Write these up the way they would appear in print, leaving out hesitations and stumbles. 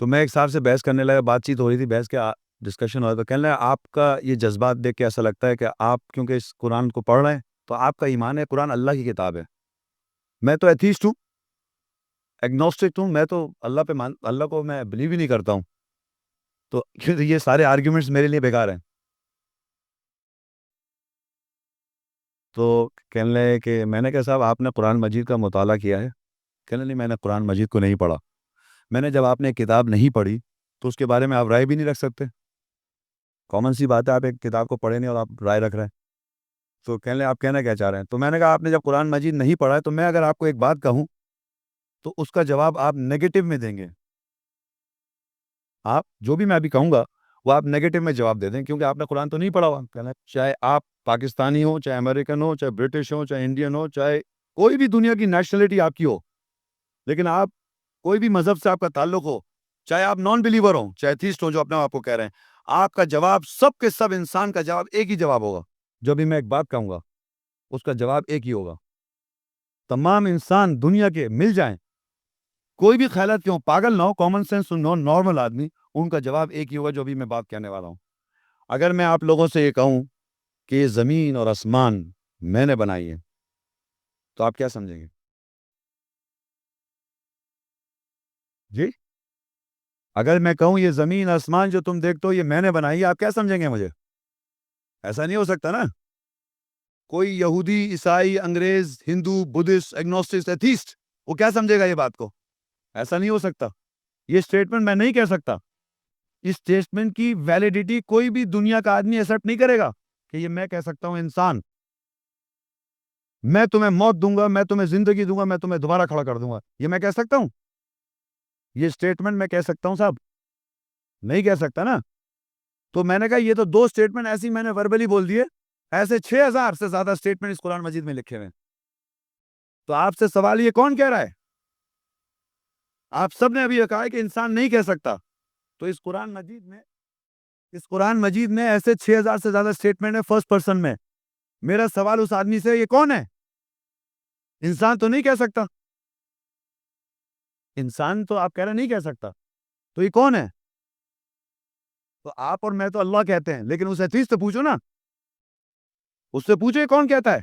تو میں ایک صاحب سے بحث کرنے لگا, بات چیت ہو رہی تھی, بحث کے ڈسکشن ہو رہا, تو کہنے لگا آپ کا یہ جذبات دیکھ کے ایسا لگتا ہے کہ آپ کیونکہ اس قرآن کو پڑھ رہے ہیں تو آپ کا ایمان ہے قرآن اللہ کی کتاب ہے. میں تو ایتھیسٹ ہوں, ایگنوسٹک ہوں, میں تو اللہ کو میں بلیو ہی نہیں کرتا ہوں, تو یہ سارے آرگیومنٹس میرے لیے بیکار ہیں. تو کہنے لگے کہ میں نے کہا صاحب آپ نے قرآن مجید کا مطالعہ کیا ہے؟ کہنے نہیں میں نے قرآن مجید کو نہیں پڑھا. میں نے جب آپ نے کتاب نہیں پڑھی تو اس کے بارے میں آپ رائے بھی نہیں رکھ سکتے. کامن سی بات ہے, آپ ایک کتاب کو پڑھے نہیں اور آپ رائے رکھ رہے ہیں. تو کہنے لگے آپ کہنا کیا چاہ رہے ہیں؟ تو میں نے کہا آپ نے جب قرآن مجید نہیں پڑھا ہے تو میں اگر آپ کو ایک بات کہوں تو اس کا جواب آپ نیگیٹو میں دیں گے. آپ جو بھی میں ابھی کہوں گا وہ آپ نیگیٹو میں جواب دے دیں کیونکہ آپ نے قرآن تو نہیں پڑھا ہوا. کہنا چاہے آپ پاکستانی ہو, چاہے امریکن ہو, چاہے برٹش ہو, چاہے انڈین ہو, چاہے کوئی بھی دنیا کی نیشنلٹی آپ کی ہو, لیکن آپ کوئی بھی مذہب سے آپ کا تعلق ہو, چاہے آپ نان بلیور ہوں, چاہے تھیسٹ ہو جو اپنے آپ کو کہہ رہے ہیں, آپ کا جواب سب کے سب انسان کا جواب ایک ہی جواب ہوگا. جو بھی میں ایک بات کہوں گا اس کا جواب ایک ہی ہوگا. تمام انسان دنیا کے مل جائیں, کوئی بھی خیالات کیوں, پاگل نہ ہو, کامن سینس نارمل آدمی, ان کا جواب ایک ہی ہوگا جو بھی میں بات کہنے والا ہوں. اگر میں آپ لوگوں سے یہ کہوں کہ یہ زمین اور آسمان میں نے بنائی ہے تو آپ کیا سمجھیں گے؟ جی, اگر میں کہوں یہ زمین آسمان جو تم دیکھتے ہو یہ میں نے بنائی ہے, آپ کیا سمجھیں گے مجھے؟ ایسا نہیں ہو سکتا نا. کوئی یہودی, عیسائی, انگریز, ہندو, بدھسٹ, ایگنوسٹک, ایتھیسٹ, وہ کیا سمجھے گا یہ بات کو؟ ایسا نہیں ہو سکتا. یہ اسٹیٹمنٹ میں نہیں کہہ سکتا. اس اسٹیٹمنٹ کی ویلیڈیٹی کوئی بھی دنیا کا آدمی ایکسپٹ نہیں کرے گا کہ یہ میں کہہ سکتا ہوں. انسان, میں تمہیں موت دوں گا, میں تمہیں زندگی دوں گا, میں تمہیں دوبارہ کھڑا کر دوں گا, یہ میں کہہ سکتا ہوں؟ یہ اسٹیٹمنٹ میں کہہ سکتا ہوں صاحب؟ نہیں کہہ سکتا نا. تو میں نے کہا یہ تو دو اسٹیٹمنٹ ایسی میں نے وربلی بول دیے, ایسے 6000 سے زیادہ اسٹیٹمنٹ اس قرآن مجید میں لکھے ہوئے ہیں. تو آپ سے سوال یہ کون کہہ رہا ہے؟ آپ سب نے ابھی یہ کہا ہے کہ انسان نہیں کہہ سکتا. تو اس قرآن مجید میں ایسے 6000 سے زیادہ اسٹیٹمنٹ ہے فرسٹ پرسن میں. میرا سوال اس آدمی سے, یہ کون ہے؟ انسان تو نہیں کہہ سکتا. انسان تو آپ کہہ رہے نہیں کہہ سکتا, تو یہ کون ہے؟ تو آپ اور میں تو اللہ کہتے ہیں, لیکن اس ایتھیسٹ سے پوچھو نا, اس سے پوچھو یہ کون کہتا ہے.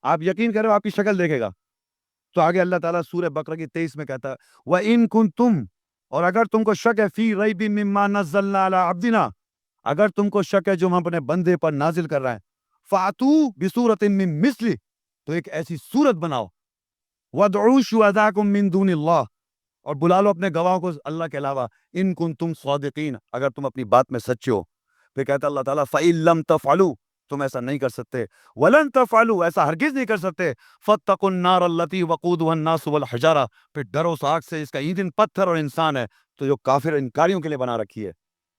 آپ یقین کرو آپ کی شکل دیکھے گا. تو آگے اللہ تعالیٰ سورہ بقرہ کی 23 میں کہتا ہے وَإِن كُنتُمْ, اور اگر تم کو شک ہے, فی ریب مما نزلنا علی عبدنا, اگر تم کو شک ہے جو ہم اپنے بندے پر نازل کر رہے ہیں, فَأْتُوا بِسُورَةٍ مِّن مِثْلِهِ, تو ایک ایسی صورت بناؤ, وَادْعُوا شُهَدَاءَكُم مِّن دُونِ اللَّهِ, اور بلا لو اپنے گواہوں کو اللہ کے علاوہ, ان کنتم صادقین, اگر تم اپنی بات میں سچے ہو. پھر کہتا اللہ تعالیٰ فَإِن لَّمْ تَفْعَلُوا, تم ایسا نہیں کر سکتے, وَلَن تَفْعَلُوا, ایسا ہرگز نہیں کر سکتے, فَاتَّقُوا النَّارَ الَّتِي وَقُودُهَا النَّاسُ وَالْحِجَارَةُ, پھر ڈرو اس آگ سے اس کا ایندھن پتھر اور انسان ہے, تو جو کافر انکاریوں کے لیے بنا رکھی ہے.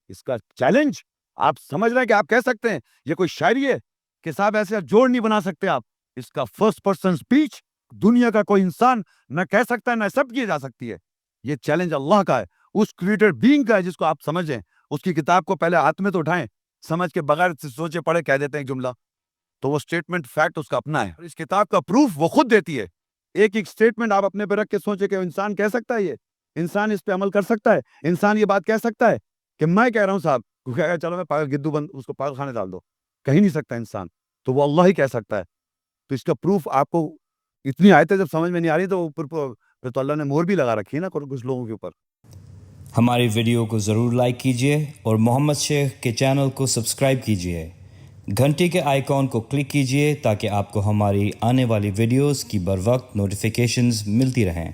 اس کا چیلنج آپ سمجھ رہے ہیں کہ آپ کہہ سکتے ہیں, یہ کوئی شاعری ہے کہ صاحب ایسے جوڑ نہیں بنا سکتے آپ. اس کا فرسٹ پرسن سپیچ دنیا کا کوئی انسان نہ کہہ سکتا ہے نہ ایکسپٹ کی جا سکتی ہے. یہ چیلنج اللہ کا ہے, اس کریٹر بینگ کا ہے جس کو آپ سمجھیں. اس کی کتاب کو پہلے ہاتھ میں تو اٹھائیں, سمجھ کے بغیر سوچے پڑھے کہہ دیتے ہیں ایک جملہ, تو وہ اسٹیٹمنٹ فیکٹ اس کا اپنا ہے, اور اس کتاب کا پروف وہ خود دیتی ہے. ایک ایک اسٹیٹمنٹ آپ اپنے پہ رکھ کے سوچے کہ انسان کہہ سکتا ہے, یہ انسان اس پہ عمل کر سکتا ہے, انسان یہ بات کہہ سکتا ہے کہ میں کہہ رہا ہوں صاحب, چلو میں پاگل گدو بند, اس کو پاگل خانے ڈال دو, کہیں نہیں سکتا انسان, تو وہ اللہ ہی کہہ سکتا ہے. تو اس کا پروف آپ کو اتنی آیتیں جب سمجھ میں نہیں آ رہی تو پھر تو اللہ نے مہر بھی لگا رکھی ہے نا کچھ لوگوں کے اوپر. ہماری ویڈیو کو ضرور لائک کیجیے اور محمد شیخ کے چینل کو سبسکرائب کیجیے. گھنٹی کے آئیکن کو کلک کیجیے تاکہ آپ کو ہماری آنے والی ویڈیوز کی بروقت نوٹیفیکیشنز ملتی رہیں.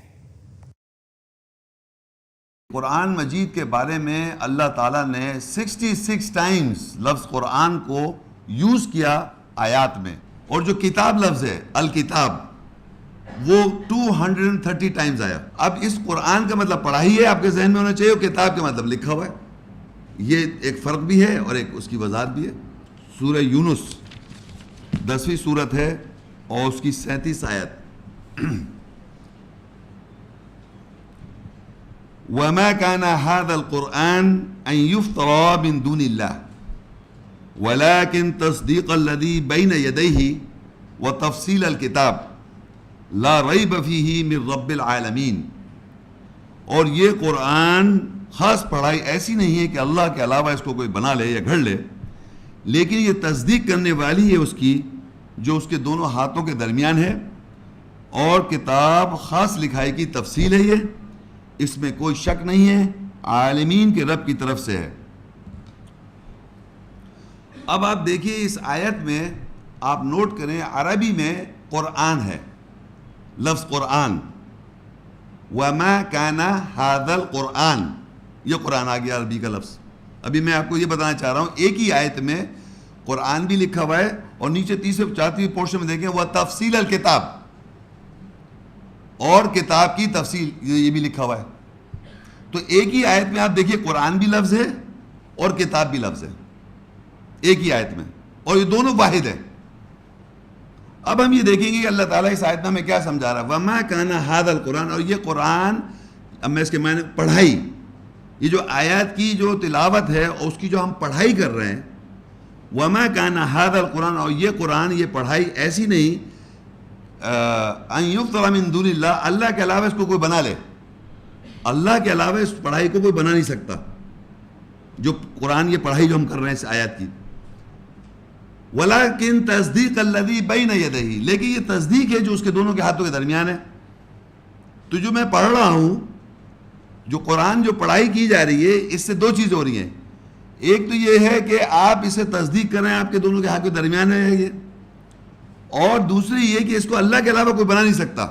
قرآن مجید کے بارے میں اللہ تعالیٰ نے 66 ٹائمز لفظ قرآن کو یوز کیا آیات میں, اور جو کتاب لفظ ہے الکتاب وہ 230 ٹائمز آیا. اب اس قرآن کا مطلب پڑھا ہی ہے, آپ کے ذہن میں ہونا چاہیے, کتاب کے مطلب لکھا ہوا ہے. یہ ایک فرق بھی ہے اور ایک اس کی وضاحت بھی ہے. سورہ یونس 10ویں سورت ہے اور اس کی 37 آیت. وَمَا كَانَ هَذَا الْقُرْآنُ أَن يُفْتَرَىٰ مِن دُونِ اللَّهِ وَلَٰكِن تَصْدِيقَ الَّذِي بَيْنَ يَدَيْهِ وَتَفْصِيلَ الْكِتَابِ لَا رَيْبَ فِيهِ مِن رَّبِّ الْعَالَمِينَ. اور یہ قرآن خاص پڑھائی ایسی نہیں ہے کہ اللہ کے علاوہ اس کو کوئی بنا لے یا گھڑ لے، لیکن یہ تصدیق کرنے والی ہے اس کی جو اس کے دونوں ہاتھوں کے درمیان ہے، اور کتاب خاص لکھائی کی تفصیل ہے، یہ اس میں کوئی شک نہیں ہے، عالمین کے رب کی طرف سے ہے۔ اب آپ دیکھیے اس آیت میں آپ نوٹ کریں، عربی میں قرآن ہے، لفظ قرآن، وَمَا كَانَ هَذَا الْقُرْآنِ، یہ قرآن آ گیا عربی کا لفظ۔ ابھی میں آپ کو یہ بتانا چاہ رہا ہوں، ایک ہی آیت میں قرآن بھی لکھا ہوا ہے، اور نیچے تیسرے چوتھے پورشن میں دیکھیں وَتَفْصِيلَ الْكِتَابِ، اور کتاب کی تفصیل یہ بھی لکھا ہوا ہے۔ تو ایک ہی آیت میں آپ دیکھیے قرآن بھی لفظ ہے اور کتاب بھی لفظ ہے، ایک ہی آیت میں، اور یہ دونوں واحد ہیں۔ اب ہم یہ دیکھیں گے کہ اللہ تعالیٰ اس آیت میں ہمیں کیا سمجھا رہا ہے، وَمَا كَانَ هَذَا الْقُرْآنِ، اور یہ قرآن، اب میں اس کے معنی پڑھائی، یہ جو آیات کی جو تلاوت ہے اور اس کی جو ہم پڑھائی کر رہے ہیں، وَمَا كَانَ هَذَا الْقُرْآنِ، اور یہ قرآن، یہ پڑھائی ایسی نہیں أَن يُفْتَرَ مِن دُونِ اللَّهِ، اللہ کے علاوہ اس کو کوئی بنا لے، اللہ کے علاوہ اس پڑھائی کو کوئی بنا نہیں سکتا، جو قرآن یہ پڑھائی جو ہم کر رہے ہیں اس آیات کی۔ وَلَكِن تَصْدِيقَ الَّذِي بَيْنَ يَدَيْهِ، لیکن یہ تصدیق ہے جو اس کے دونوں کے ہاتھوں کے درمیان ہے۔ تو جو میں پڑھ رہا ہوں، جو قرآن جو پڑھائی کی جا رہی ہے، اس سے دو چیزیں ہو رہی ہیں، ایک تو یہ ہے کہ آپ اسے تصدیق کر رہے ہیں، آپ کے دونوں کے ہاتھ کے درمیان ہے یہ، اور دوسری یہ کہ اس کو اللہ کے علاوہ کوئی بنا نہیں سکتا،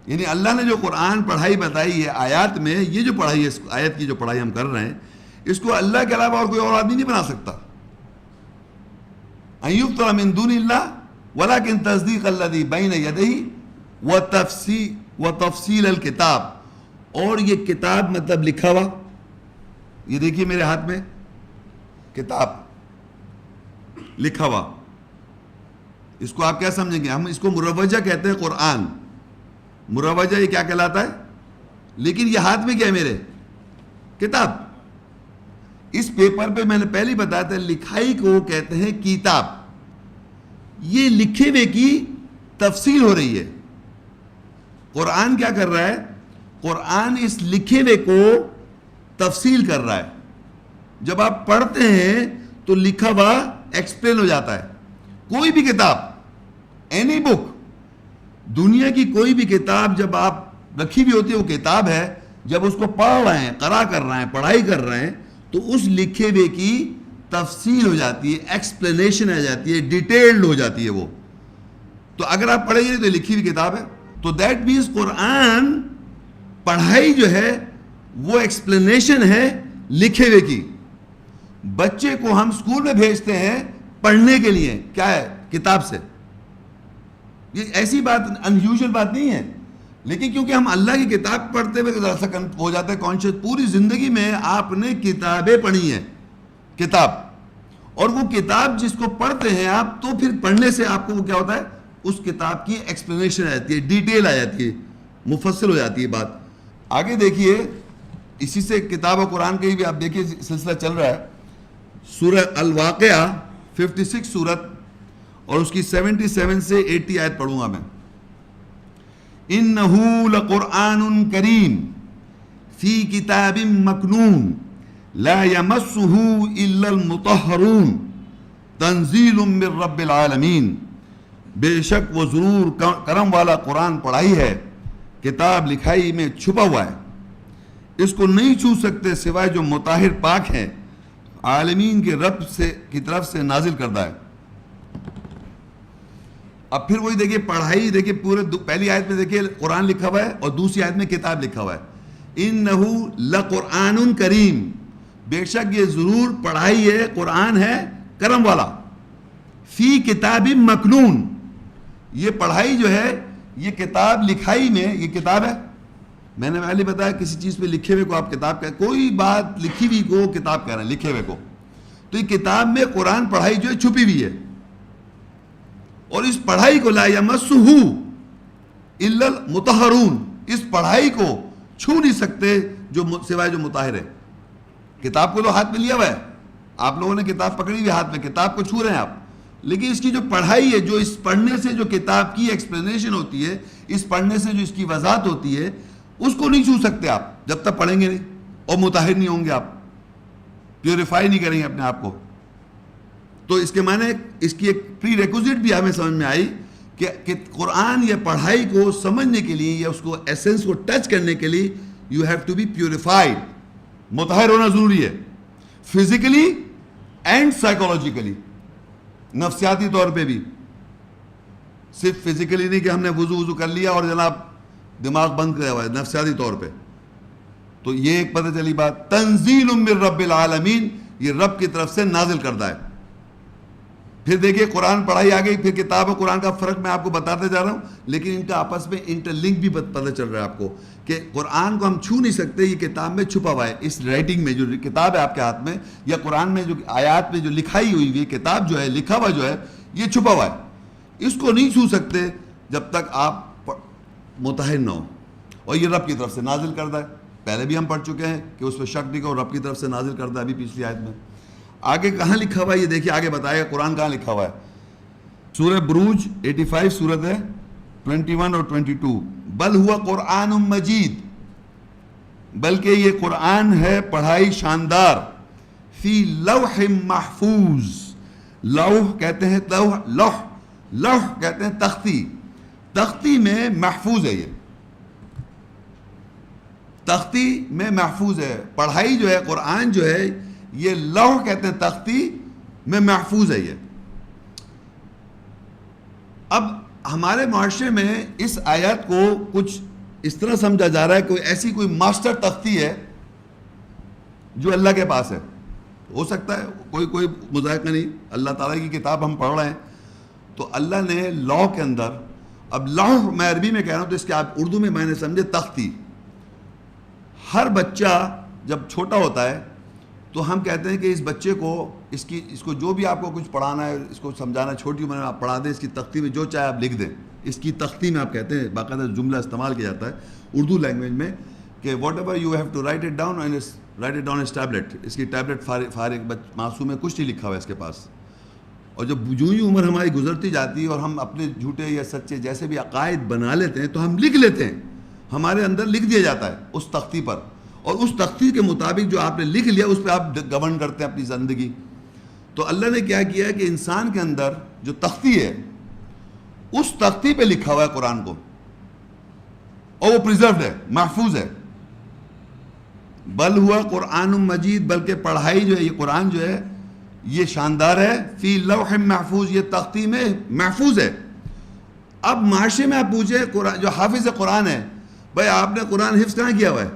یعنی اللہ نے جو قرآن پڑھائی بتائی ہے آیات میں، یہ جو پڑھائی ہے، اس آیت کی جو پڑھائی ہم کر رہے ہیں، اس کو اللہ کے علاوہ اور کوئی اور آدمی نہیں بنا سکتا۔ أَن يُفْتَرَ مِن دُونِ اللَّهِ وَلَكِن تَصْدِيقَ الَّذِي بَيْنَ يَدَيْهِ وَتَفْصِيلَ الْكِتَابِ، اور یہ کتاب مطلب لکھا ہوا، یہ دیکھیے میرے ہاتھ میں کتاب لکھا ہوا، اس کو آپ کیا سمجھیں گے؟ ہم اس کو مروجہ کہتے ہیں، قرآن مروجہ یہ کیا کہلاتا ہے، لیکن یہ ہاتھ میں کیا ہے میرے؟ کتاب۔ اس پیپر پہ میں نے پہلے بتایا تھا، لکھائی کو کہتے ہیں کتاب، یہ لکھے ہوئے کی تفصیل ہو رہی ہے۔ قرآن کیا کر رہا ہے؟ قرآن اس لکھے ہوئے کو تفصیل کر رہا ہے۔ جب آپ پڑھتے ہیں تو لکھا ہوا ایکسپلین ہو جاتا ہے۔ کوئی بھی کتاب، اینی بک، دنیا کی کوئی بھی کتاب جب آپ رکھی بھی ہوتی ہے، وہ کتاب ہے، جب اس کو پڑھ رہے ہیں، قرأ کر رہے ہیں، پڑھائی کر رہے ہیں، تو اس لکھے ہوئے کی تفصیل ہو جاتی ہے، ایکسپلینیشن آ جاتی ہے، ڈیٹیلڈ ہو جاتی ہے وہ۔ تو اگر آپ پڑھیں گے تو یہ لکھی ہوئی کتاب ہے۔ تو دیٹ مینس قرآن پڑھائی جو ہے وہ ایکسپلینیشن ہے لکھے ہوئے کی۔ بچے کو ہم اسکول میں بھیجتے ہیں پڑھنے کے لیے، کیا ہے؟ کتاب سے۔ یہ ایسی بات انیوژل بات نہیں ہے، لیکن کیونکہ ہم اللہ کی کتاب پڑھتے ہوئے ایسا ہو جاتا ہے کانشیس، پوری زندگی میں آپ نے کتابیں پڑھی ہیں، کتاب، اور وہ کتاب جس کو پڑھتے ہیں آپ، تو پھر پڑھنے سے آپ کو وہ کیا ہوتا ہے، اس کتاب کی ایکسپلینیشن آ جاتی ہے، ڈیٹیل آ جاتی ہے، مفصل ہو جاتی ہے بات۔ آگے دیکھیے، اسی سے کتاب و قرآن کے بھی آپ دیکھیے سلسلہ چل رہا ہے۔ سورہ الواقعہ 56 سورت، اور اس کی 77 سے 80 آیت پڑھوں گا میں۔ إِنَّهُ لَقُرْآنٌ كَرِيمٌ فِي كِتَابٍ مَّكْنُونٍ لَا يَمَسُّهُ إِلَّا الْمُطَهَّرُونَ تَنزِيلٌ مِّن رَّبِّ الْعَالَمِينَ، بے شک وہ ضرور کرم والا قرآن پڑھائی ہے، کتاب لکھائی میں چھپا ہوا ہے، اس کو نہیں چھو سکتے سوائے جو مطہر پاک ہیں، عالمین کے رب سے کی طرف سے نازل کردہ ہے۔ اب پھر وہی دیکھیے پڑھائی، دیکھیے پورے پہلی آیت میں دیکھیے قرآن لکھا ہوا ہے، اور دوسری آیت میں کتاب لکھا ہوا ہے۔ إِنَّهُ لَقُرْآنٌ كَرِيمٌ، بے شک یہ ضرور پڑھائی ہے، قرآن ہے کرم والا، فی کتاب مکنون، یہ پڑھائی جو ہے یہ کتاب لکھائی میں، یہ کتاب ہے، میں نے پہلے بتایا کسی چیز پہ لکھے ہوئے کو آپ کتاب کہہ، کوئی بات لکھی ہوئی کو کتاب کہہ رہے ہیں، لکھے ہوئے کو، تو یہ کتاب میں قرآن پڑھائی جو ہے چھپی ہوئی ہے، اور اس پڑھائی کو لا یمسہ الا المطہرون، اس پڑھائی کو چھو نہیں سکتے جو سوائے جو مطہر ہے۔ کتاب کو تو ہاتھ میں لیا ہوا ہے، آپ لوگوں نے کتاب پکڑی ہوئی ہاتھ میں، کتاب کو چھو رہے ہیں آپ، لیکن اس کی جو پڑھائی ہے، جو اس پڑھنے سے جو کتاب کی ایکسپلینیشن ہوتی ہے، اس پڑھنے سے جو اس کی وضاحت ہوتی ہے، اس کو نہیں چھو سکتے آپ جب تک پڑھیں گے نہیں اور مطہر نہیں ہوں گے، آپ پیوریفائی نہیں کریں گے اپنے آپ کو. تو اس کے معنی اس کی ایک پری ریکوزٹ بھی ہمیں سمجھ میں آئی کہ قرآن یا پڑھائی کو سمجھنے کے لیے یا اس کو ایسنس کو ٹچ کرنے کے لیے you have to be purified, مطہر ہونا ضروری ہے، فزیکلی اینڈ سائیکولوجیکلی، نفسیاتی طور پہ بھی. صرف فزیکلی نہیں کہ ہم نے وضو کر لیا اور جناب دماغ بند کیا ہوا ہے، نفسیاتی طور پہ. تو یہ ایک پتہ چلی بات، تنزیل من رب العالمین، یہ رب کی طرف سے نازل کردہ ہے. پھر دیکھیے قرآن پڑھائی آ گئی، پھر کتاب و قرآن کا فرق میں آپ کو بتاتے جا رہا ہوں، لیکن ان کا آپس میں انٹر لنک بھی پتہ چل رہا ہے آپ کو کہ قرآن کو ہم چھو نہیں سکتے، یہ کتاب میں چھپا ہوا ہے. اس رائٹنگ میں جو کتاب ہے آپ کے ہاتھ میں، یا قرآن میں جو آیات میں جو لکھائی ہوئی ہے، کتاب جو ہے، لکھا ہوا جو ہے، یہ چھپا ہوا ہے. اس کو نہیں چھو سکتے جب تک آپ مطہر نہ ہو. اور یہ رب کی طرف سے نازل کردہ ہے. پہلے بھی ہم پڑھ چکے ہیں کہ اس پہ شک نہیں کرو، رب کی طرف سے نازل کردہ ہے. ابھی پچھلی آیت میں آگے کہاں لکھا ہوا ہے یہ دیکھیے، آگے بتائے گا قرآن کہاں لکھا ہوا ہے. سورہ بروج 85 سورت ہے 21 اور 22. بل ہوا قرآن مجید، بلکہ یہ قرآن ہے پڑھائی شاندار، فی لوح محفوظ. لوح کہتے ہیں لوح کہتے ہیں تختی، تختی میں محفوظ ہے. یہ تختی میں محفوظ ہے. پڑھائی جو ہے قرآن جو ہے یہ لوح کہتے ہیں، تختی میں محفوظ ہے. یہ اب ہمارے معاشرے میں اس آیت کو کچھ اس طرح سمجھا جا رہا ہے کوئی ایسی کوئی ماسٹر تختی ہے جو اللہ کے پاس ہے. ہو سکتا ہے کوئی مذائقہ نہیں، اللہ تعالیٰ کی کتاب ہم پڑھ رہے ہیں تو اللہ نے لاء کے اندر، اب لاء میں عربی میں کہہ رہا ہوں تو اس کے آپ اردو میں نے سمجھے تختی. ہر بچہ جب چھوٹا ہوتا ہے تو ہم کہتے ہیں کہ اس بچے کو اس کو جو بھی آپ کو کچھ پڑھانا ہے، اس کو سمجھانا، چھوٹی عمر میں آپ پڑھا دیں، اس کی تختی میں جو چاہے آپ لکھ دیں. اس کی تختی میں آپ کہتے ہیں، باقاعدہ جملہ استعمال کیا جاتا ہے اردو لینگویج میں کہ whatever you have to write it down and write it down اس ٹیبلٹ. اس کی ٹیبلٹ فارغ معصوم ہے، کچھ نہیں لکھا ہوا ہے اس کے پاس. اور جب یوں عمر ہماری گزرتی جاتی ہے اور ہم اپنے جھوٹے یا سچے جیسے بھی عقائد بنا لیتے ہیں تو ہم لکھ لیتے ہیں، ہمارے اندر لکھ دیا جاتا ہے اس تختی پر، اور اس تختی کے مطابق جو آپ نے لکھ لیا اس پہ آپ گورن کرتے ہیں اپنی زندگی. تو اللہ نے کیا کیا ہے کہ انسان کے اندر جو تختی ہے اس تختی پہ لکھا ہوا ہے قرآن کو، اور وہ پریزروڈ ہے، محفوظ ہے. بل ہوا قرآن مجید، بلکہ پڑھائی جو ہے یہ قرآن جو ہے یہ شاندار ہے، فی لوح محفوظ، یہ تختی میں محفوظ ہے. اب معاشرے میں آپ پوچھیں جو حافظ قرآن ہے، بھائی آپ نے قرآن حفظ کہاں کیا ہوا ہے؟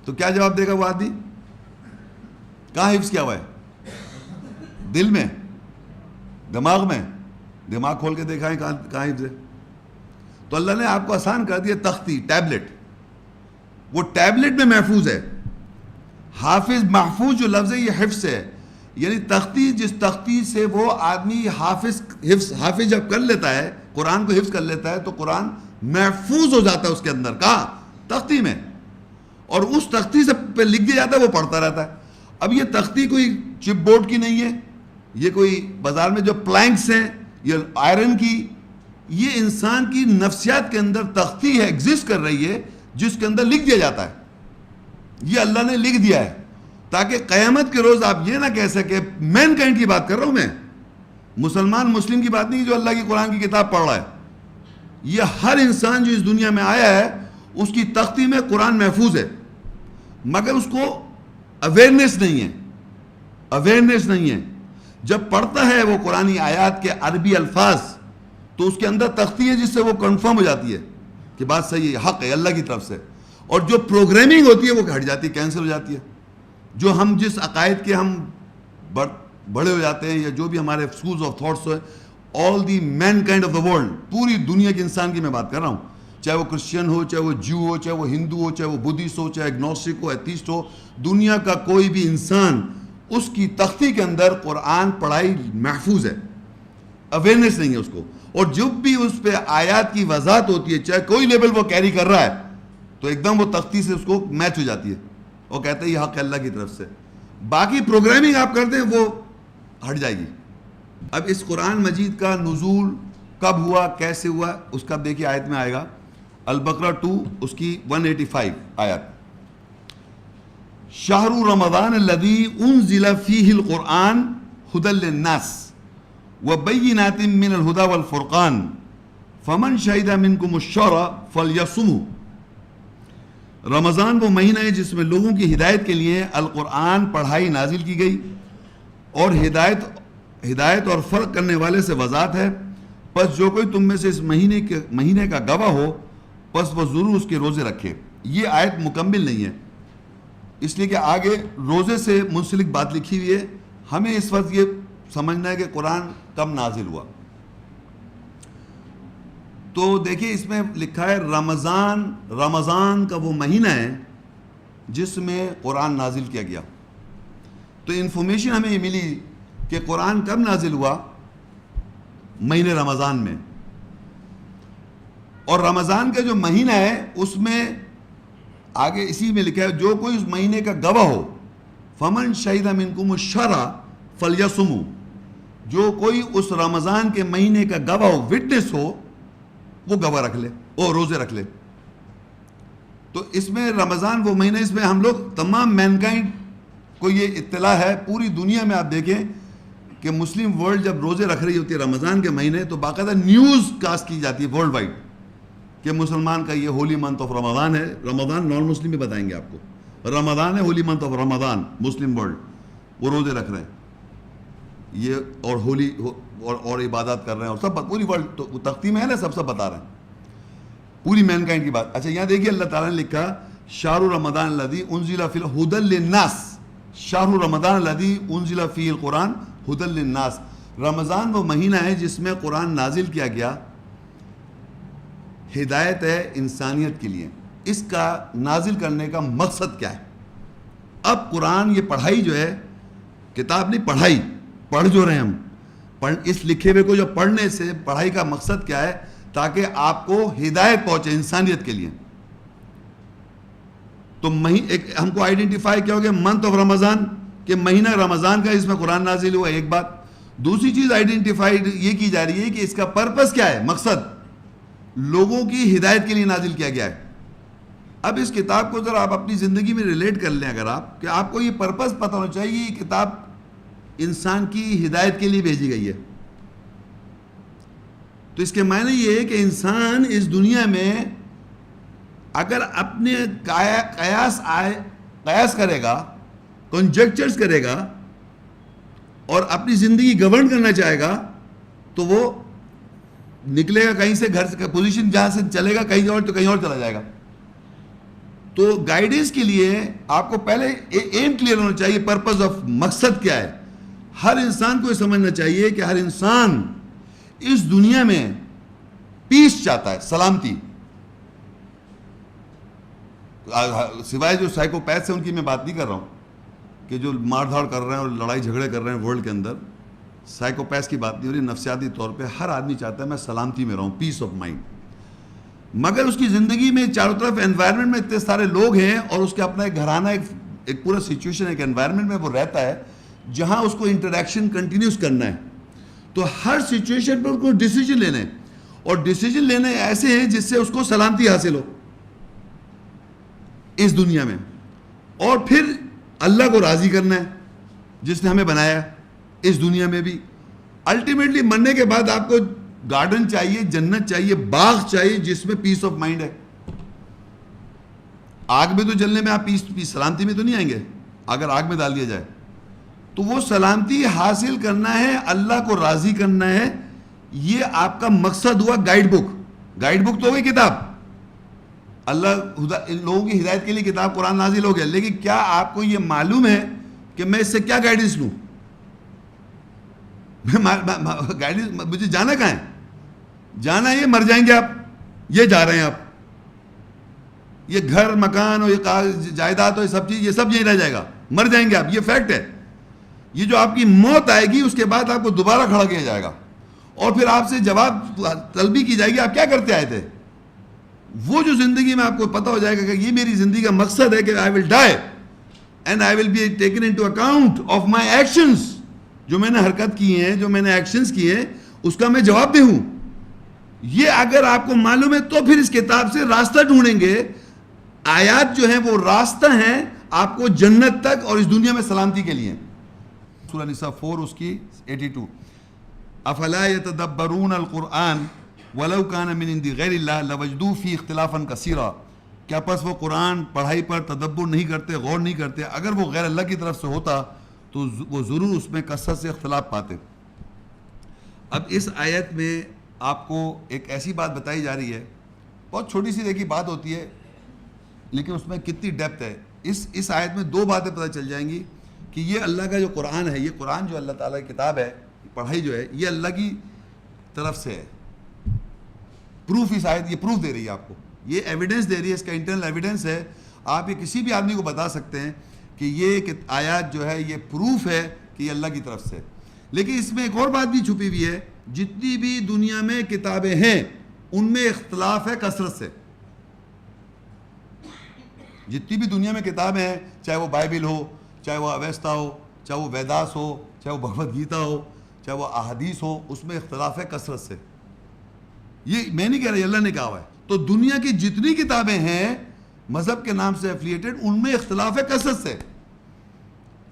تو کیا جواب دے گا وہ آدمی؟ کہاں حفظ کیا ہوا ہے؟ دل میں، دماغ میں؟ دماغ کھول کے دیکھا ہے کہاں حفظ ہے؟ تو اللہ نے آپ کو آسان کر دیا، تختی، ٹیبلٹ، وہ ٹیبلٹ میں محفوظ ہے. حافظ، محفوظ جو لفظ ہے یہ حفظ ہے، یعنی تختی، جس تختی سے وہ آدمی حافظ جب کر لیتا ہے، قرآن کو حفظ کر لیتا ہے تو قرآن محفوظ ہو جاتا ہے اس کے اندر. کہاں؟ تختی میں. اور اس تختی سے پہ لکھ دیا جاتا ہے، وہ پڑھتا رہتا ہے. اب یہ تختی کوئی چپ بورڈ کی نہیں ہے، یہ کوئی بازار میں جو پلانکس ہیں یہ آئرن کی، یہ انسان کی نفسیات کے اندر تختی ہے، ایگزسٹ کر رہی ہے، جس کے اندر لکھ دیا جاتا ہے. یہ اللہ نے لکھ دیا ہے تاکہ قیامت کے روز آپ یہ نہ کہہ سکے. مین کائنڈ کی بات کر رہا ہوں میں، مسلم کی بات نہیں جو اللہ کی قرآن کی کتاب پڑھ رہا ہے. یہ ہر انسان جو اس دنیا میں آیا ہے اس کی تختی میں قرآن محفوظ ہے، مگر اس کو اویئرنیس نہیں ہے. جب پڑھتا ہے وہ قرآنی آیات کے عربی الفاظ تو اس کے اندر تختی ہے جس سے وہ کنفرم ہو جاتی ہے کہ بات صحیح ہے، حق ہے اللہ کی طرف سے. اور جو پروگرامنگ ہوتی ہے وہ ہٹ جاتی ہے، کینسل ہو جاتی ہے. جو ہم جس عقائد کے ہم بڑے ہو جاتے ہیں، یا جو بھی ہمارے سکولز آف تھاٹس ہے، آل دی main kind of the world, پوری دنیا کے انسان کی میں بات کر رہا ہوں، چاہے وہ کرسچین ہو، چاہے وہ جو ہو، چاہے وہ ہندو ہو، چاہے وہ بدھسٹ ہو، چاہے اگنوسٹک ہو، ایتھیسٹ ہو، دنیا کا کوئی بھی انسان، اس کی تختی کے اندر قرآن پڑھائی محفوظ ہے. اویئرنیس نہیں ہے اس کو. اور جب بھی اس پہ آیات کی وضاحت ہوتی ہے، چاہے کوئی لیبل وہ کیری کر رہا ہے، تو ایک دم وہ تختی سے اس کو میچ ہو جاتی ہے. وہ کہتے ہیں یہ حق ہے اللہ کی طرف سے. باقی پروگرامنگ آپ کرتے ہیں وہ ہٹ جائے گی. اب اس قرآن مجید کا نزول کب ہوا کیسے ہوا اس کا دیکھیے آیت میں آئے گا البقرہ 2 اس کی 185 آیت. شہر رمضان الذی انزل فیہ القرآن ہدی للناس وبینات من الہدی والفرقان فمن شہد منکم الشہر فلیصمہ. رمضان وہ مہینہ ہے جس میں لوگوں کی ہدایت کے لیے القرآن پڑھائی نازل کی گئی اور ہدایت اور فرق کرنے والے سے وضاحت ہے. پس جو کوئی تم میں سے اس مہینے کا گواہ ہو پس وہ ضرور اس کے روزے رکھے. یہ آیت مکمل نہیں ہے اس لیے کہ آگے روزے سے منسلک بات لکھی ہوئی ہے. ہمیں اس وقت یہ سمجھنا ہے کہ قرآن کب نازل ہوا. تو دیکھیے اس میں لکھا ہے رمضان کا وہ مہینہ ہے جس میں قرآن نازل کیا گیا. تو انفارمیشن ہمیں یہ ملی کہ قرآن کب نازل ہوا؟ مہینے رمضان میں. اور رمضان کا جو مہینہ ہے اس میں آگے اسی میں لکھا ہے جو کوئی اس مہینے کا گواہ ہو فمن شہد منکم الشہر فلیصمہ. جو کوئی اس رمضان کے مہینے کا گواہ ہو وٹنس ہو وہ گواہ رکھ لے اور روزے رکھ لے. تو اس میں رمضان وہ مہینہ اس میں ہم لوگ تمام مینکائنڈ کو یہ اطلاع ہے. پوری دنیا میں آپ دیکھیں کہ مسلم ورلڈ جب روزے رکھ رہی ہوتی ہے رمضان کے مہینے تو باقاعدہ نیوز کاسٹ کی جاتی ہے ورلڈ وائڈ کہ مسلمان کا یہ ہولی منتھ آف رمضان ہے. رمضان نان مسلم بھی بتائیں گے آپ کو رمضان ہے holy month of Ramzan. Muslim world وہ روزے رکھ رہے ہیں یہ اور ہولی اور عبادات کر رہے ہیں اور سب پوری ورلڈ تختی میں ہے نا سب بتا رہے ہیں پوری مین کائنڈ کی بات. اچھا یہاں دیکھیے اللہ تعالیٰ نے لکھا شہر رمضان الذی انزل فیہ ہدی للناس. شہر رمضان الذی انزل فیہ القرآن ہدی للناس. رمضان وہ مہینہ ہے جس میں قرآن نازل کیا گیا. ہدایت ہے انسانیت کے لیے. اس کا نازل کرنے کا مقصد کیا ہے؟ اب قرآن یہ پڑھائی جو ہے کتاب نہیں پڑھائی پڑھ جو رہے ہیں ہم اس لکھے ہوئے کو جو پڑھنے سے پڑھائی کا مقصد کیا ہے تاکہ آپ کو ہدایت پہنچے انسانیت کے لیے. تو ہم کو آئیڈینٹیفائی کیا ہو گیا منتھ آف رمضان کہ مہینہ رمضان کا اس میں قرآن نازل ہوا ایک بات. دوسری چیز آئیڈینٹیفائیڈ یہ کی جا رہی ہے کہ اس کا پرپس کیا ہے مقصد لوگوں کی ہدایت کے لیے نازل کیا گیا ہے. اب اس کتاب کو ذرا آپ اپنی زندگی میں ریلیٹ کر لیں اگر آپ کہ آپ کو یہ پرپس پتہ ہونا چاہیے یہ کتاب انسان کی ہدایت کے لیے بھیجی گئی ہے. تو اس کے معنی یہ ہے کہ انسان اس دنیا میں اگر اپنے قیاس کرے گا کنجیکچرز کرے گا اور اپنی زندگی گورن کرنا چاہے گا تو وہ نکلے گا کہیں سے گھر سے پوزیشن جہاں سے چلے گا کہیں اور تو کہیں اور چلا جائے گا. تو گائیڈنس کے لیے آپ کو پہلے ایم کلیئر ہونا چاہیے پرپز آف مقصد کیا ہے. ہر انسان کو یہ سمجھنا چاہیے کہ ہر انسان اس دنیا میں پیس چاہتا ہے سلامتی. سوائے جو سائیکوپیتھس ہیں ان کی میں بات نہیں کر رہا ہوں کہ جو مار دھاڑ کر رہے ہیں اور لڑائی جھگڑے کر رہے ہیں ورلڈ کے اندر سائیکوپیتھس کی بات نہیں ہو رہی. نفسیاتی طور پہ ہر آدمی چاہتا ہے میں سلامتی میں رہوں پیس آف مائنڈ. مگر اس کی زندگی میں چاروں طرف انوائرمنٹ میں اتنے سارے لوگ ہیں اور اس کے اپنا ایک گھرانہ ایک پورا سچویشن ایک انوائرمنٹ میں وہ رہتا ہے جہاں اس کو انٹریکشن کنٹینیوس کرنا ہے. تو ہر سچویشن پر اس کو ڈیسیجن لینے اور ڈیسیجن لینے ایسے ہیں جس سے اس کو سلامتی حاصل ہو اس دنیا میں اور پھر اللہ کو راضی کرنا ہے جس نے ہمیں بنایا اس دنیا میں بھی. الٹیمیٹلی مرنے کے بعد آپ کو گارڈن چاہیے جنت چاہیے باغ چاہیے جس میں پیس آف مائنڈ ہے. آگ میں تو جلنے میں آپ پیس سلامتی میں تو نہیں آئیں گے اگر آگ میں ڈال دیا جائے. تو وہ سلامتی حاصل کرنا ہے اللہ کو راضی کرنا ہے. یہ آپ کا مقصد ہوا گائیڈ بک تو ہوگی کتاب اللہ لوگوں کی ہدایت کے لیے کتاب قرآن نازل ہو گیا. لیکن کیا آپ کو یہ معلوم ہے کہ میں اس سے کیا گائیڈنس لوں؟ گائیڈنس مجھے جانا کہاں ہے؟ جانا یہ مر جائیں گے آپ یہ جا رہے ہیں آپ یہ گھر مکان اور یہ جائیداد اور یہ سب چیز یہ سب یہیں رہ جائے گا مر جائیں گے آپ. یہ فیکٹ ہے. یہ جو آپ کی موت آئے گی اس کے بعد آپ کو دوبارہ کھڑا کیا جائے گا اور پھر آپ سے جواب طلبی کی جائے گی آپ کیا کرتے آئے تھے. وہ جو زندگی میں آپ کو پتہ ہو جائے گا کہ یہ میری زندگی کا مقصد ہے کہ I will die and I will be taken into account of my actions. جو میں نے حرکت کی ہیں جو میں نے ایکشنز کیے ہیں اس کا میں جواب دہ ہوں. یہ اگر آپ کو معلوم ہے تو پھر اس کتاب سے راستہ ڈھونڈیں گے. آیات جو ہیں وہ راستہ ہیں آپ کو جنت تک اور اس دنیا میں سلامتی کے لیے. سورہ نساء 4 اس کی 82. افلا يتدبرون القرآن ولو كان من عند غیر اللہ لوجدوا فی اختلافا کثیرا. کیا پس وہ قرآن پڑھائی پر تدبر نہیں کرتے, غور نہیں کرتے؟ اگر وہ غیر اللہ کی طرف سے ہوتا تو وہ ضرور اس میں کثرت سے اختلاف پاتے. اب اس آیت میں آپ کو ایک ایسی بات بتائی جا رہی ہے, بہت چھوٹی سی دیکھی بات ہوتی ہے لیکن اس میں کتنی ڈیپتھ ہے. اس آیت میں دو باتیں پتہ چل جائیں گی کہ یہ اللہ کا جو قرآن ہے, یہ قرآن جو اللہ تعالیٰ کی کتاب ہے, پڑھائی جو ہے, یہ اللہ کی طرف سے ہے. پروف اس آیت یہ پروف دے رہی ہے آپ کو, یہ ایویڈنس دے رہی ہے, اس کا انٹرنل ایویڈنس ہے. آپ یہ کسی بھی آدمی کو بتا سکتے ہیں کہ یہ آیات جو ہے یہ پروف ہے کہ یہ اللہ کی طرف سے. لیکن اس میں ایک اور بات بھی چھپی ہوئی ہے, جتنی بھی دنیا میں کتابیں ہیں ان میں اختلاف ہے کثرت سے. جتنی بھی دنیا میں کتابیں ہیں, چاہے وہ بائبل ہو, چاہے وہ اویستا ہو, چاہے وہ ویداس ہو, چاہے وہ بھگوت گیتا ہو, چاہے وہ احادیث ہو, اس میں اختلاف ہے کثرت سے. یہ میں نہیں کہہ رہا, اللہ نے کہا ہوا ہے. تو دنیا کی جتنی کتابیں ہیں مذہب کے نام سے ایفیلیٹڈ, ان میں اختلاف ہے کثرت سے.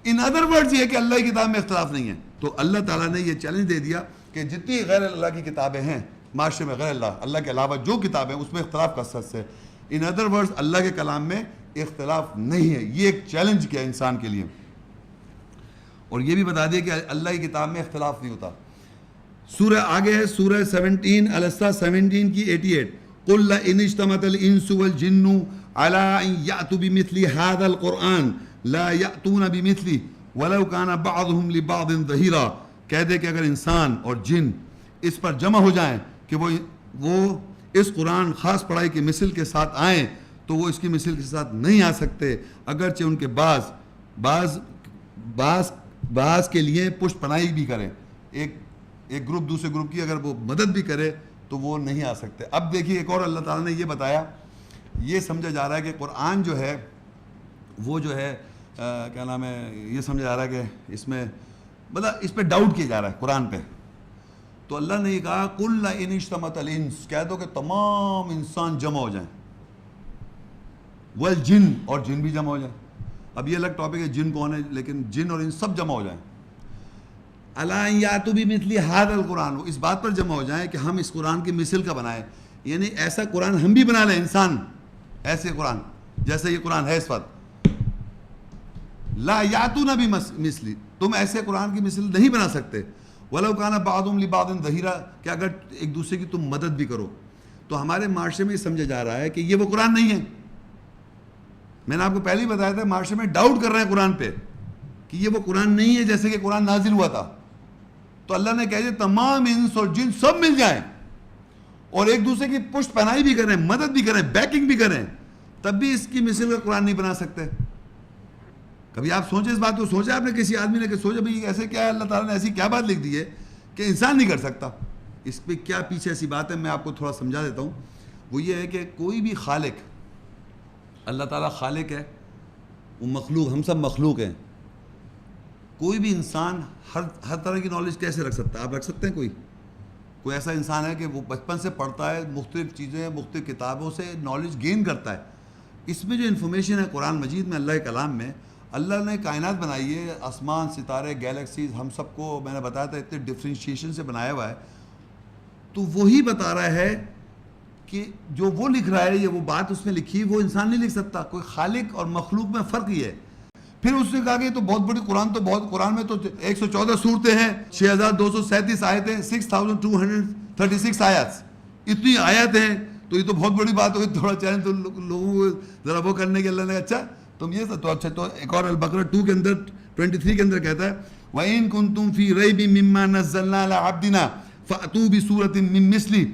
ان ادر ورڈز یہ کہ اللہ کی کتاب میں اختلاف نہیں ہے. تو اللہ تعالیٰ نے یہ چیلنج دے دیا کہ جتنی غیر اللہ کی کتابیں ہیں معاشرے میں, غیر اللہ کے علاوہ جو کتابیں اس میں اختلاف کثرت سے. ان ادر ورڈز اللہ کے کلام میں اختلاف نہیں ہے. یہ ایک چیلنج کیا انسان کے لیے. اور یہ بھی بتا دیا کہ اللہ کی کتاب میں اختلاف نہیں ہوتا. سورہ آگے ہے, سورہ 17 الاسراء 17 کی 88. قُلْ لَئِنِ اجْتَمَعَتِ الْإِنسُ وَالْجِنُّ عَلَىٰ أَن يَأْتُوا بِمِثْلِ هَٰذَا الْقُرْآنِ لَا يَأْتُونَ بِمِثْلِهِ وَلَوْ كَانَ بَعْضُهُمْ لِبَعْضٍ ظَهِيرًا. کہہ دے کہ اگر انسان اور جن اس پر جمع ہو جائیں کہ وہ اس قرآن خاص پڑھائی کی مثل کے ساتھ آئیں تو وہ اس کی مثل کے ساتھ نہیں آ سکتے, اگرچہ ان کے بعض کے لیے پشت پناہی بھی کریں. ایک گروپ دوسرے گروپ کی اگر وہ مدد بھی کرے تو وہ نہیں آ سکتے. اب دیکھیے ایک اور اللہ تعالیٰ نے یہ بتایا, یہ سمجھا جا رہا ہے کہ قرآن جو ہے وہ جو ہے کیا نام ہے, یہ سمجھا جا رہا ہے کہ اس میں مطلب اس پہ ڈاؤٹ کیا جا رہا ہے قرآن پہ. تو اللہ نے یہ کہا قُلْ لَئِنِ اجْتَمَعَتِ الْإِنسُ, کہہ دو کہ تمام انسان جمع ہو جائیں, والجن, اور جن بھی جمع ہو جائیں. اب یہ الگ ٹاپک ہے جن کون ہے, لیکن جن اور ان سب جمع ہو جائیں. عَلَىٰ أَن يَأْتُوا بِمِثْلِ هَٰذَا الْقُرْآنِ, اس بات پر جمع ہو جائیں کہ ہم اس قرآن کی مثل کا بنائیں. یعنی ایسا قرآن ہم بھی بنا لیں, انسان ایسے قرآن جیسے یہ قرآن ہے اس وقت. لا یاتون بمثلی, تم ایسے قرآن کی مثل نہیں بنا سکتے. وَلَوْ كَانَ بَعْضُهُمْ لِبَعْضٍ ظَهِيرًا, کہ اگر ایک دوسرے کی تم مدد بھی کرو. تو ہمارے معاشرے میں یہ سمجھا جا رہا ہے کہ یہ وہ قرآن نہیں ہے. میں نے آپ کو پہلے ہی بتایا تھا, معاشرے میں ڈاؤٹ کر رہے ہیں قرآن پہ کہ یہ وہ قرآن نہیں ہے جیسے کہ قرآن نازل ہوا تھا. تو اللہ نے کہہ دیا تمام انس اور جن سب مل جائیں اور ایک دوسرے کی پشت پناہی بھی کریں, مدد بھی کریں, بیکنگ بھی کریں, تب بھی اس کی مثل کا قرآن نہیں بنا سکتے. کبھی آپ سوچیں اس بات کو, سوچا آپ نے کسی آدمی نے کہ سوچا بھائی ایسے کیا ہے, اللہ تعالیٰ نے ایسی کیا بات لکھ دی ہے کہ انسان نہیں کر سکتا. اس پہ کیا پیچھے ایسی بات ہے, میں آپ کو تھوڑا سمجھا دیتا ہوں. وہ یہ ہے کہ کوئی بھی خالق, اللہ تعالیٰ خالق ہے, وہ مخلوق, ہم سب مخلوق ہیں. کوئی بھی انسان ہر طرح کی نالج کیسے رکھ سکتا ہے؟ آپ رکھ سکتے ہیں؟ کوئی ایسا انسان ہے کہ وہ بچپن سے پڑھتا ہے, مختلف چیزیں مختلف کتابوں سے نالج گین کرتا ہے. اس میں جو انفارمیشن ہے قرآن مجید میں, اللہ کے کلام میں, اللہ نے کائنات بنائی ہے, آسمان, ستارے, گیلیکسیز, ہم سب کو میں نے بتایا تھا اتنے ڈفرینشیشن سے بنایا ہوا ہے. تو وہی بتا رہا ہے کہ جو وہ لکھ رہا ہے, یہ وہ بات اس میں لکھی, وہ انسان نہیں لکھ سکتا. کوئی خالق اور مخلوق میں فرق ہی ہے. پھر اس نے کہا کہ تو بہت بڑی قرآن, تو بہت قرآن میں تو 114 صورتیں ہیں, 6237 آیتیں, 6236 آیات, اتنی آیات ہیں, تو یہ تو بہت بڑی بات ہوئی. تھوڑا چیلنج تو لوگوں کو ذرا وہ کرنے کے, اللہ نے اچھا تم یہ تو اچھا. تو ایک اور البقرہ 2 کے اندر 23 کے اندر کہتا ہے وَإِن كُنتُمْ فِي رَيْبٍ مِّمَّا نَزَّلْنَا عَلَىٰ عَبْدِنَا فَأْتُوا بِسُورَةٍ مِّن مِّثْلِهِ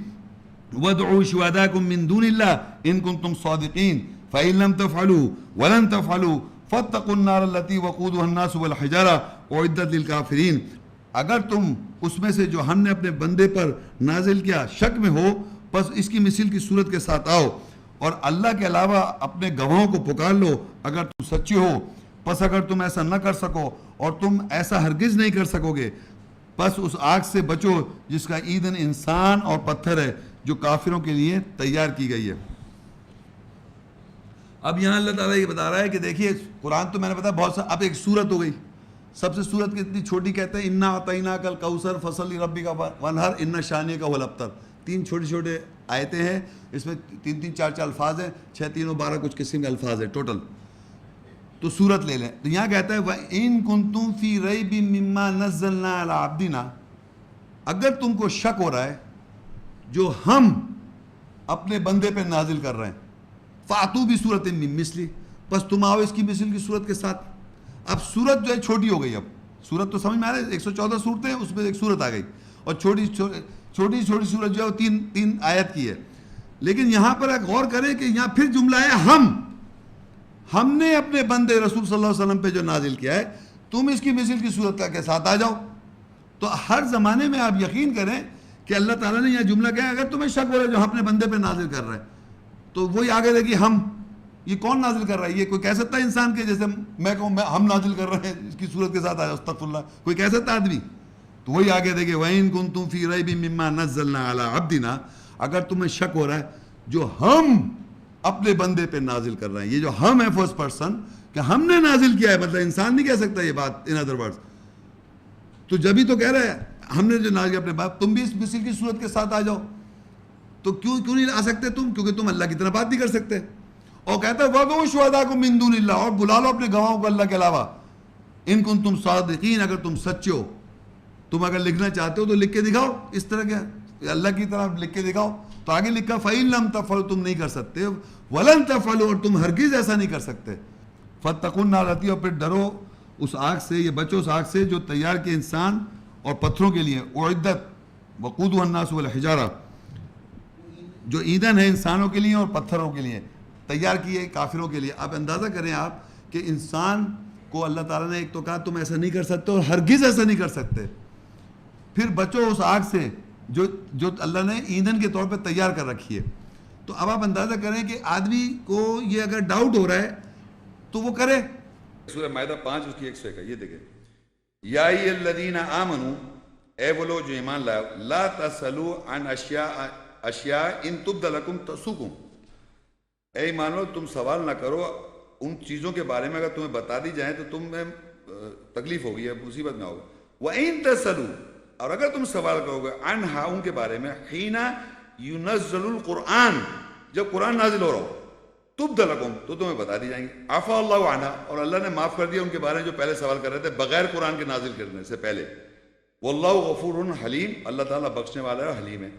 وَادْعُوا شُهَدَاءَكُم مِّن دُونِ اللَّهِ إِن كُنتُمْ صَادِقِينَ فَإِن لَّمْ تَفْعَلُوا وَلَن تَفْعَلُوا فَاتَّقُوا النَّارَ الَّتِي وَقُودُهَا النَّاسُ وَالْحِجَارَةُ أُعِدَّتْ لِلْكَافِرِينَ. اگر تم اس میں سے جو ہم نے اپنے بندے پر نازل کیا شک میں ہو, بس اس کی مثل کی صورت کے ساتھ آؤ اور اللہ کے علاوہ اپنے گواہوں کو پکار لو اگر تم سچے ہو. پس اگر تم ایسا نہ کر سکو اور تم ایسا ہرگز نہیں کر سکو گے, پس اس آگ سے بچو جس کا ایندھن انسان اور پتھر ہے, جو کافروں کے لیے تیار کی گئی ہے. اب یہاں اللہ تعالیٰ یہ بتا رہا ہے کہ دیکھیے قرآن تو میں نے بتایا بہت سا، اب ایک سورت ہو گئی، سب سے سورت کتنی چھوٹی کہتے ہیں انا اعطیناک الکوثر فصلی ربک وانحر ان شانئک هو الابتر. 3 چھوٹے چھوٹے آیتیں ہیں، اس میں 3 4 الفاظ ہیں، 6 3 و 12 کچھ قسم کے الفاظ ہیں ٹوٹل. تو سورت لے لیں تو یہاں کہتا ہے وَإِن كُنتُمْ فِي رَيْبٍ مِّمَّا نَزَّلْنَا عَلَىٰ عَبْدِنَا، اگر تم کو شک ہو رہا ہے جو ہم اپنے بندے پہ نازل کر رہے ہیں، فَأْتُوا بِسُورَةٍ مِّن مِّثْلِهِ، بس تم آؤ اس کی مثل کی صورت کے ساتھ. اب صورت جو ہے چھوٹی ہو گئی، اب صورت تو سمجھ میں آ رہا ہے 114 صورتیں ہیں، اس میں ایک صورت آ گئی، اور چھوٹی چھوٹی صورت جو ہے وہ 3 آیت کی ہے. لیکن یہاں پر ایک غور کریں کہ یہاں پھر جملہ ہے ہم نے اپنے بندے رسول صلی اللہ علیہ وسلم پہ جو نازل کیا ہے، تم اس کی مثل کی صورت کے ساتھ آ جاؤ. تو ہر زمانے میں آپ یقین کریں کہ اللہ تعالیٰ نے یہ جملہ کہا اگر تمہیں شک ہو رہا ہے جو ہم اپنے بندے پہ نازل کر رہے ہیں، تو وہی آگے دیکھیے یہ کون نازل کر رہا ہے؟ یہ کوئی کہہ سکتا ہے انسان کے جیسے میں کہوں ہم نازل کر رہے ہیں اس کی صورت کے ساتھ آیا استغفر اللہ، کوئی کہہ سکتا ہے آدمی؟ تو وہی آگے دیکھیں وَإِن كُنتُمْ فِي رَيْبٍ مِّمَّا نَزَّلْنَا عَلَىٰ عَبْدِنَا، اگر تمہیں شک ہو رہا ہے جو ہم اپنے بندے پہ نازل کر رہے ہیں. یہ جو ہم ہے فرسٹ پرسن کہ ہم نے نازل کیا ہے، مطلب انسان نہیں کہہ سکتا یہ بات ان ادر ورڈز. تو جبھی تو کہہ رہے ہیں ہم نے جو نازل کیا اپنے باپ، تم بھی اس مثل کی صورت کے ساتھ آ جاؤ. تو کیوں نہیں آ سکتے تم؟ کیونکہ تم اللہ کی طرح بات نہیں کر سکتے. اور کہتا ہے وَادْعُوا شُهَدَاءَکُم مِّن دُونِ اللَّهِ، اور بلا لو اپنے گواہوں کو اللہ کے علاوہ. ان کنتم صادقین، اگر تم سچے ہو. تم اگر لکھنا چاہتے ہو تو لکھ کے دکھاؤ، اس طرح کے اللہ کی طرح لکھ کے دکھاؤ. تو آگے لکھا فَإِن لَمْ تَفْعَلُوا، تم نہیں کر سکتے، وَلَن تَفْعَلُوا، اور تم ہرگز ایسا نہیں کر سکتے. فَاتَّقُوا النَّارَ الَّتِي، اور پھر ڈرو اس آگ سے، یہ بچو اس آگ سے جو تیار کے انسان اور پتھروں کے لیے، اعدت وقودها الناس والحجارہ، جو ایندھن ہے انسانوں کے لیے اور پتھروں کے لیے تیار کیے کافروں کے لیے. اب اندازہ کریں آپ کہ انسان کو اللہ تعالیٰ نے ایک تو کہا تم ایسا نہیں کر سکتے اور ہرگز ایسا نہیں کر سکتے، پھر بچو اس آگ سے جو اللہ نے ایندھن کے طور پہ تیار کر رکھی ہے. تو اب آپ اندازہ کریں کہ آدمی کو یہ اگر ڈاؤٹ ہو رہا ہے تو وہ کرے. سورہ مائدہ 5 اس کی 101 ہے، یہ دیکھیں یا ای الذین آمنوا، اے وہ لوگ جو ایمان لائے، لا تسألوا عن اشیاء ان تبد لکم تسؤکم، اے ایمان لو تم سوال نہ کرو ان چیزوں کے بارے میں اگر تمہیں بتا دی جائیں تو تمہیں تکلیف ہوگی یا مصیبت میں ہوگا. وَإِن تَسْأَلُوا، اور اگر تم سوال کرو گے عنہا ان کے بارے میں، حین ينزل القرآن، جب قرآن نازل ہو رہا ہو، تبد لکم، تو تمہیں بتا دی جائیں گی. عفا اللہ عنہا، اور اللہ نے معاف کر دیا ان کے بارے میں جو پہلے سوال کر رہے تھے بغیر قرآن کے نازل کرنے سے پہلے. واللہ غفور حلیم، اللہ تعالیٰ بخشنے والا ہے، حلیم ہے.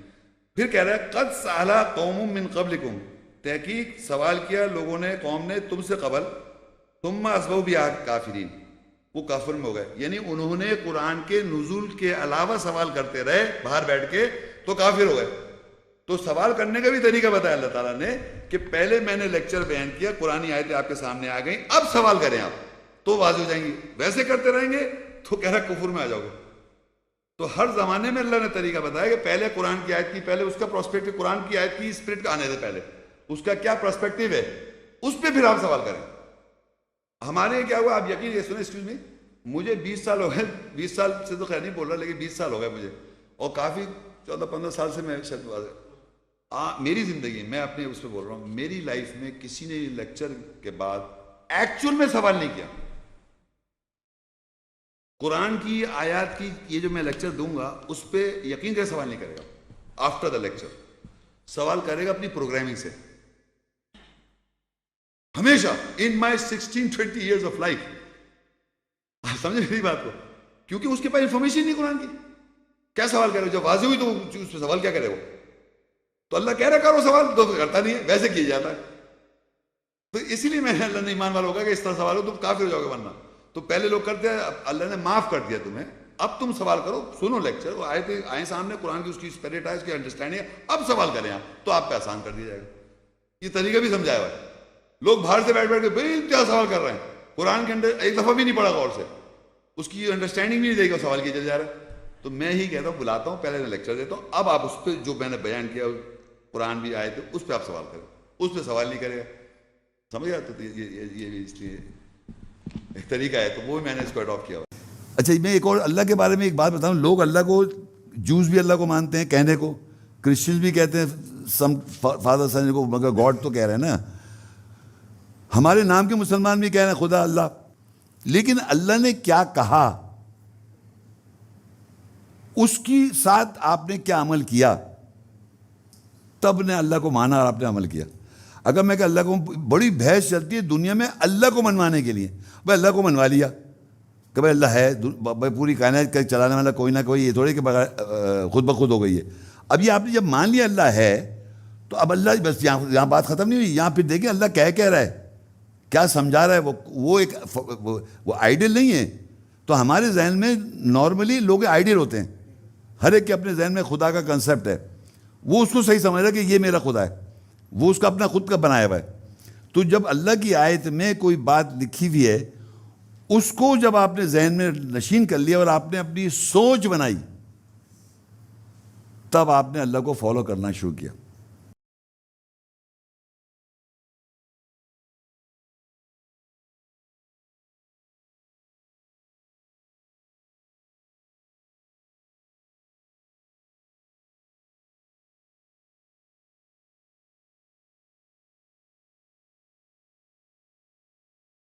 پھر کہہ رہا ہے قد سأل قوم من قبلکم، تحقیق سوال کیا لوگوں نے، قوم نے تم سے قبل، ثم اصبحوا بہا کافرین، وہ کافر میں ہو گئے. یعنی انہوں نے قرآن کے نزول کے علاوہ سوال کرتے رہے باہر بیٹھ کے تو کافر ہو گئے. تو سوال کرنے کا بھی طریقہ بتایا اللہ تعالیٰ نے کہ پہلے میں نے لیکچر بیان کیا، قرآنی آیتیں آپ کے سامنے آ گئیں، اب سوال کریں آپ تو واضح ہو جائیں گی. ویسے کرتے رہیں گے تو کہہ رہا کفر میں آ جاؤ گے. تو ہر زمانے میں اللہ نے طریقہ بتایا کہ پہلے قرآن کی آیت کی، پہلے اس کا پرسپیکٹو، قرآن کی آیت کی اسپرٹ کا آنے سے پہلے اس کا کیا پرسپیکٹو ہے، اس پہ پھر آپ سوال کریں. ہمارے کیا ہوا، آپ یقین سنیں، ایکسکیوز می، مجھے 20 سال ہو گئے، 20 سال سے تو خیر نہیں بول رہا لیکن 20 سال ہو گئے مجھے، اور کافی 14-15 سال سے میں میری زندگی میں اپنے اس پہ بول رہا ہوں، میری لائف میں کسی نے لیکچر کے بعد ایکچول میں سوال نہیں کیا. قرآن کی آیات کی یہ جو میں لیکچر دوں گا اس پہ یقین کا سوال نہیں کرے گا. آفٹر دا لیکچر سوال کرے گا اپنی پروگرامنگ سے ہمیشہ. ان مائی 16-20 ایئرز آف لائف، آپ سمجھے میری بات کو، کیونکہ اس کے پاس انفارمیشن نہیں قرآن کی. کیا سوال کرے گا؟ جب واضح ہوئی تو اس پہ سوال کیا کرے وہ؟ تو اللہ کہہ رہا کرو سوال، تو کرتا نہیں ہے، ویسے کیا جاتا ہے. تو اسی لیے میں اللہ نے ایمان والا ہوگا کہ اس طرح سوال ہو تم کافر ہو جاؤ گے. ورنہ تو پہلے لوگ کرتے ہیں، اللہ نے معاف کر دیا تمہیں، اب تم سوال کرو، سنو لیکچر، وہ آئے سامنے قرآن کی اس کی اسپرٹ ہے، اس کی انڈرسٹینڈنگ ہے، اب سوال کریں آپ تو آپ پہ آسان کر دیا جائے گا. یہ طریقہ بھی سمجھایا ہوا ہے. لوگ باہر سے بیٹھ کے بھائی کیا سوال کر رہے ہیں، قرآن کے اندر ایک دفعہ بھی نہیں پڑھا غور سے، اس کی انڈرسٹینڈنگ بھی نہیں دے گا، سوال کیا چل جا رہا ہے. تو میں ہی کہتا ہوں، بلاتا ہوں، پہلے میں لیکچر دیتا ہوں، اب آپ اس پہ جو میں نے بیان کیا قرآن بھی آئے تھے اس پہ آپ سوال کریں، اس پہ سوال نہیں کرے گا. سمجھ گیا؟ تو یہ بھی اس لیے ایک طریقہ ہے، تو وہ بھی میں نے اس کو اڈاپٹ کیا ہوا. اچھا میں ایک اور اللہ کے بارے میں ایک بات بتاؤں. لوگ اللہ کو، جوز بھی اللہ کو مانتے ہیں کہنے کو، کرسچنز بھی کہتے ہیں سم فادر سن کو، مگر گاڈ تو کہہ رہے ہیں نا. ہمارے نام کے مسلمان بھی کہہ رہے ہیں خدا اللہ. لیکن اللہ نے کیا کہا، اس کی ساتھ آپ نے کیا عمل کیا، تب نے اللہ کو مانا اور آپ نے عمل کیا. اگر میں کہ اللہ کو، بڑی بحث چلتی ہے دنیا میں اللہ کو منوانے کے لیے. بھائی اللہ کو منوا لیا کہ بھائی اللہ ہے، بھائی پوری کائنات کا چلانے والا کوئی نہ کوئی، یہ تھوڑی کہ بغیر خود بخود ہو گئی ہے. اب یہ آپ نے جب مان لیا اللہ ہے تو اب اللہ بس یہاں بات ختم نہیں ہوئی. یہاں پھر دیکھیں اللہ کہہ رہا ہے، کیا سمجھا رہا ہے. وہ ایک وہ آئیڈیل نہیں ہے. تو ہمارے ذہن میں نارملی لوگ آئیڈیل ہوتے ہیں، ہر ایک کے اپنے ذہن میں خدا کا کنسیپٹ ہے، وہ اس کو صحیح سمجھ رہا ہے کہ یہ میرا خدا ہے، وہ اس کا اپنا خود کا بنایا ہوا ہے. تو جب اللہ کی آیت میں کوئی بات لکھی ہوئی ہے، اس کو جب آپ نے ذہن میں نشین کر لیا اور آپ نے اپنی سوچ بنائی، تب آپ نے اللہ کو فالو کرنا شروع کیا.